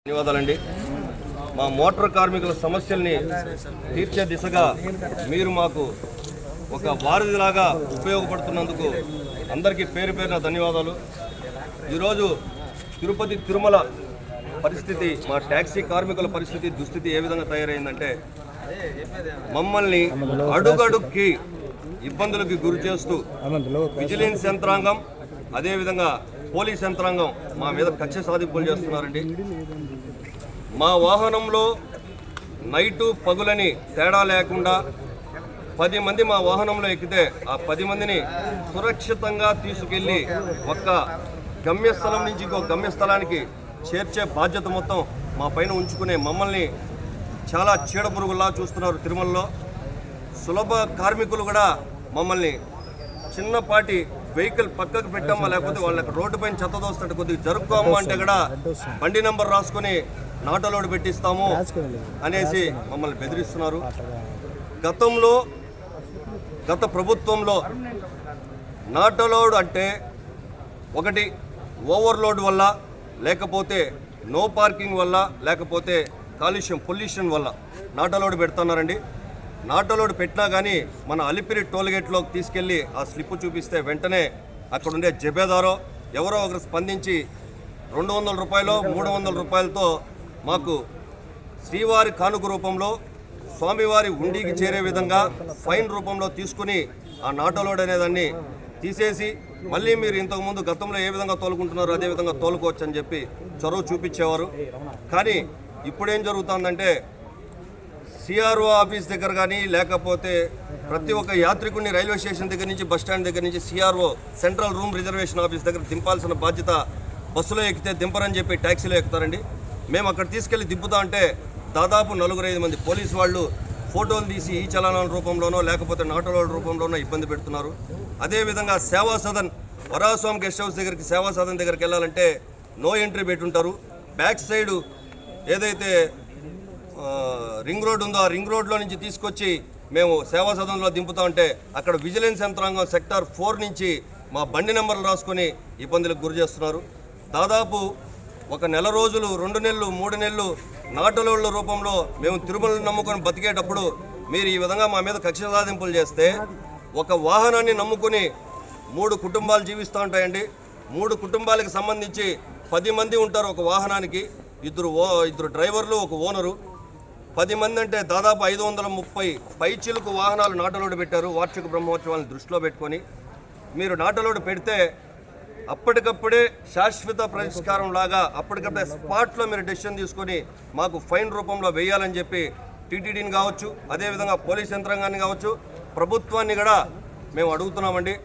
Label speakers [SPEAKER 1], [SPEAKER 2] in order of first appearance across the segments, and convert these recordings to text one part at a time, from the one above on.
[SPEAKER 1] ధన్యవాదాలండి. మా మోటార్ కార్మికుల సమస్యల్ని తీర్చే దిశగా మీరు మాకు ఒక వారధిలాగా ఉపయోగపడుతున్నందుకు అందరికీ పేరు పేరున ధన్యవాదాలు. ఈరోజు తిరుపతి తిరుమల పరిస్థితి, మా ట్యాక్సీ కార్మికుల పరిస్థితి దుస్థితి ఏ విధంగా తయారైందంటే, మమ్మల్ని అడుగడుక్కి ఇబ్బందులకు గురి చేస్తూ విజిలెన్స్ యంత్రాంగం, అదేవిధంగా పోలీస్ యంత్రాంగం మా మీద కక్ష సాధింపులు చేస్తున్నారండి. మా వాహనంలో నైటు పగులని తేడా లేకుండా 10 మంది మా వాహనంలో ఎక్కితే ఆ 10 మందిని సురక్షితంగా తీసుకెళ్ళి ఒక్క గమ్యస్థలం నుంచి ఇంకో గమ్యస్థలానికి చేర్చే బాధ్యత మొత్తం మా పైన ఉంచుకునే మమ్మల్ని చాలా చీడపురుగుల్లా చూస్తున్నారు. తిరుమలలో సులభ కార్మికులు కూడా మమ్మల్ని చిన్నపాటి వెహికల్ పక్కకు పెట్టమ్మా, లేకపోతే వాళ్ళకి రోడ్డు పైన చెత్త దోస్తున్నట్టు కొద్దిగా జరుపుకోమ్మా అంటే కూడా బండి నెంబర్ రాసుకొని నాటలోడ్ పెట్టిస్తాము అనేసి మమ్మల్ని బెదిరిస్తున్నారు. గత ప్రభుత్వంలో నాటలోడ్ అంటే ఒకటి ఓవర్లోడ్ వల్ల, లేకపోతే నో పార్కింగ్ వల్ల, లేకపోతే పొల్యూషన్ వల్ల నాటలోడ్ పెడుతున్నారండి. నాటలోడ్ పెట్టినా కానీ మన అలిపిరి టోల్గేట్లోకి తీసుకెళ్ళి ఆ స్లిప్ చూపిస్తే వెంటనే అక్కడుండే జబేదారో ఎవరో ఒకరు స్పందించి 200 రూపాయలు 300 రూపాయలతో మాకు శ్రీవారి కానుక రూపంలో స్వామివారి ఉండికి చేరే విధంగా ఫైన్ రూపంలో తీసుకుని ఆ నాటలోడ్ అనేదాన్ని తీసేసి మళ్ళీ మీరు ఇంతకుముందు గతంలో ఏ విధంగా తోలుకుంటున్నారో అదే విధంగా తోలుకోవచ్చు అని చెప్పి చొరవ చూపించేవారు. కానీ ఇప్పుడేం జరుగుతుందంటే, సిఆర్ఓ ఆఫీస్ దగ్గర కానీ, లేకపోతే ప్రతి ఒక్క యాత్రికుడిని రైల్వే స్టేషన్ దగ్గర నుంచి బస్ స్టాండ్ దగ్గర నుంచి CRO central room reservation office దగ్గర దింపాల్సిన బాధ్యత బస్సులో ఎక్కితే దింపరని చెప్పి ట్యాక్సీలో ఎక్కుతారండి. మేము అక్కడ తీసుకెళ్ళి దింపుతా అంటే దాదాపు 4-5 మంది పోలీసు వాళ్ళు ఫోటోలు తీసి ఈ చలనాల రూపంలోనో లేకపోతే నాటలోడ్ రూపంలోనో ఇబ్బంది పెడుతున్నారు. అదేవిధంగా సేవా సదన్ వరాస్వామి గెస్ట్ హౌస్ దగ్గరికి, సేవా సదన్ దగ్గరికి వెళ్ళాలంటే నో ఎంట్రీ పెట్టుంటారు. బ్యాక్ సైడు ఏదైతే రింగ్ రోడ్ ఉందో ఆ రింగ్ రోడ్లో నుంచి తీసుకొచ్చి మేము సేవా సదనంలో దింపుతా ఉంటే అక్కడ విజిలెన్స్ యంత్రాంగం సెక్టార్ 4 నుంచి మా బండి నెంబర్లు రాసుకొని ఇబ్బందులకు గురి చేస్తున్నారు. దాదాపు 1 నెల రోజులు, 2 నెలలు, 3 నెలలు నాటలోళ్ల రూపంలో మేము తిరుమలను నమ్ముకొని బతికేటప్పుడు మీరు ఈ విధంగా మా మీద కక్ష సాధింపులు చేస్తే, ఒక వాహనాన్ని నమ్ముకొని 3 కుటుంబాలు జీవిస్తూ ఉంటాయండి. 3 కుటుంబాలకు సంబంధించి 10 మంది ఉంటారు ఒక వాహనానికి. ఇద్దరు డ్రైవర్లు, ఒక ఓనరు. 10 మంది అంటే దాదాపు 530 పైచిలుకు వాహనాలు నాటలోడ్ పెట్టారు. వార్షిక బ్రహ్మోత్సవాలను దృష్టిలో పెట్టుకొని మీరు నాటలోడ్ పెడితే అప్పటికప్పుడే శాశ్వత పరిష్కారం లాగా అప్పటికప్పుడే స్పాట్లో మీరు డెసిషన్ తీసుకొని మాకు ఫైన్ రూపంలో వేయాలని చెప్పి టీటీడీని కావచ్చు, అదేవిధంగా పోలీస్ యంత్రాంగాన్ని కావచ్చు, ప్రభుత్వాన్ని కూడా మేము అడుగుతున్నామండి.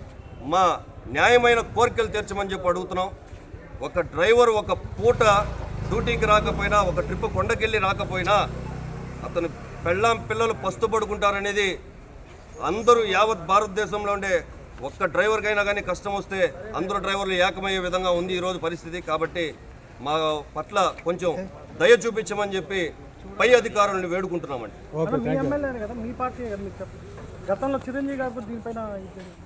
[SPEAKER 1] మా న్యాయమైన కోరికలు తీర్చమని చెప్పి అడుగుతున్నాం. ఒక డ్రైవర్ ఒక పూట డ్యూటీకి రాకపోయినా, ఒక ట్రిప్ కొండకెళ్ళి రాకపోయినా అతను పిల్లలు పస్తు పడుకుంటారనేది అందరూ యావత్ భారతదేశంలో ఉండే ఒక్క డ్రైవర్కైనా కానీ కష్టం వస్తే అందరూ డ్రైవర్లు ఏకమయ్యే విధంగా ఉంది ఈరోజు పరిస్థితి. కాబట్టి మా పట్ల కొంచెం దయ చూపించమని చెప్పి పై అధికారులను వేడుకుంటున్నామండి.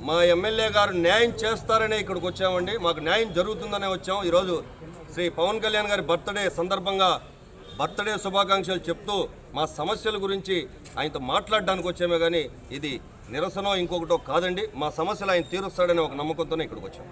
[SPEAKER 1] మా ఎమ్మెల్యే గారు న్యాయం చేస్తారనే ఇక్కడికి వచ్చామండి. మాకు న్యాయం జరుగుతుందనే వచ్చాం. ఈరోజు శ్రీ పవన్ కళ్యాణ్ గారి బర్త్డే సందర్భంగా బర్త్డే శుభాకాంక్షలు చెప్తూ మా సమస్యల గురించి ఆయనతో మాట్లాడడానికి వచ్చామే కానీ ఇది నిరసనో ఇంకొకటో కాదండి. మా సమస్యలు ఆయన తీరుస్తాడనే ఒక నమ్మకంతోనే ఇక్కడికి వచ్చాం.